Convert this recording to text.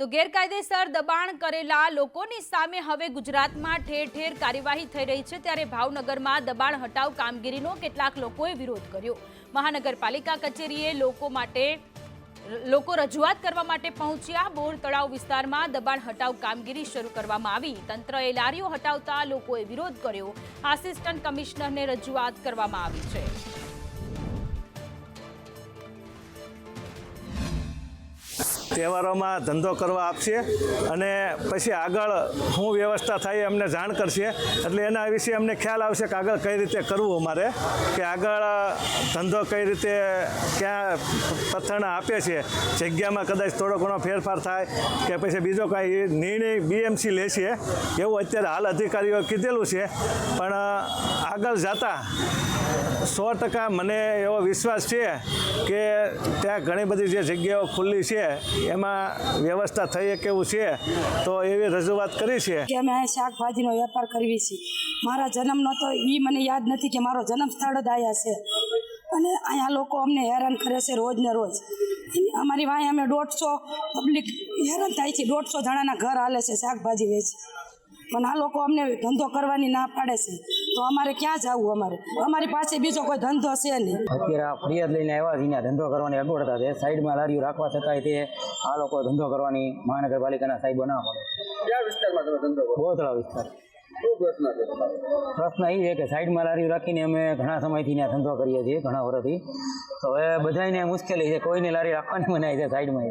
તો ગેરકાયદેસર દબાણ કરેલા લોકોની સામે હવે ગુજરાતમાં ઠેર ઠેર કાર્યવાહી થઈ રહી છે। ત્યારે ભાવનગરમાં દબાણ હટાવ કામગીરીનો કેટલાક લોકોએ વિરોધ કર્યો। મહાનગરપાલિકા કચેરીએ લોકો રજૂઆત કરવા માટે પહોંચ્યા। બોર તળાવ વિસ્તારમાં દબાણ હટાવ કામગીરી શરૂ કરવામાં આવી। તંત્રએ લારીઓ હટાવતા લોકોએ વિરોધ કર્યો। આસિસ્ટન્ટ કમિશનરને રજૂઆત કરવામાં આવી છે। તહેવારોમાં ધંધો કરવા આપશે અને પછી આગળ શું વ્યવસ્થા થાય અમને જાણ કરશે, એટલે એના વિશે અમને ખ્યાલ આવશે કે આગળ કઈ રીતે કરવું અમારે, કે આગળ ધંધો કઈ રીતે ક્યાં પથ્થરના આપે છે, જગ્યામાં કદાચ થોડો ઘણો ફેરફાર થાય કે પછી બીજો કાંઈ નિર્ણય BMC લે છે એવું અત્યારે હાલ અધિકારીઓએ કીધેલું છે। પણ આગળ જતા 100% મને એવો વિશ્વાસ છે કે ત્યાં ઘણી બધી જે જગ્યાઓ ખુલ્લી છે એમાં વ્યવસ્થા થઈ કેવું છે, તો એવી રજૂઆત કરી છે કે અમે અહીં શાકભાજીનો વેપાર કરવી છે। મારા જન્મનો તો એ મને યાદ નથી કે મારો જન્મ સ્થળ જ આવ્યા છે, અને અહીંયા લોકો અમને હેરાન કરે છે રોજ ને રોજ। અમારી વાંહે અમે 150 પબ્લિક હેરાન થાય છે। 150 જણાના ઘર હાલે છે શાકભાજી વેચી, પણ આ લોકો અમને ધંધો કરવાની ના પાડે છે, તો અમારે ક્યાં જવું? અમારી પાસે બીજો કોઈ ધંધો છે નહીં। અત્યારે આ ફરિયાદ લઈને આવ્યા છે, ધંધો કરવાની અગવડતા છે। સાઈડમાં લારીઓ રાખવા છતાંય તે આ લોકો ધંધો કરવાની મહાનગરપાલિકાના સાહેબો ના પડે। કયા વિસ્તારમાં તમે ધંધો કરો? બોરતળાવ વિસ્તાર। શું પ્રશ્ન છે તમારો? પ્રશ્ન એ છે કે સાઈડમાં લારીઓ રાખીને અમે ઘણા સમયથી ત્યાં ધંધો કરીએ છીએ, ઘણા વર્ષથી। તો હવે બધાને મુશ્કેલી છે, કોઈને લારી રાખવાની મનાય છે સાઈડમાં।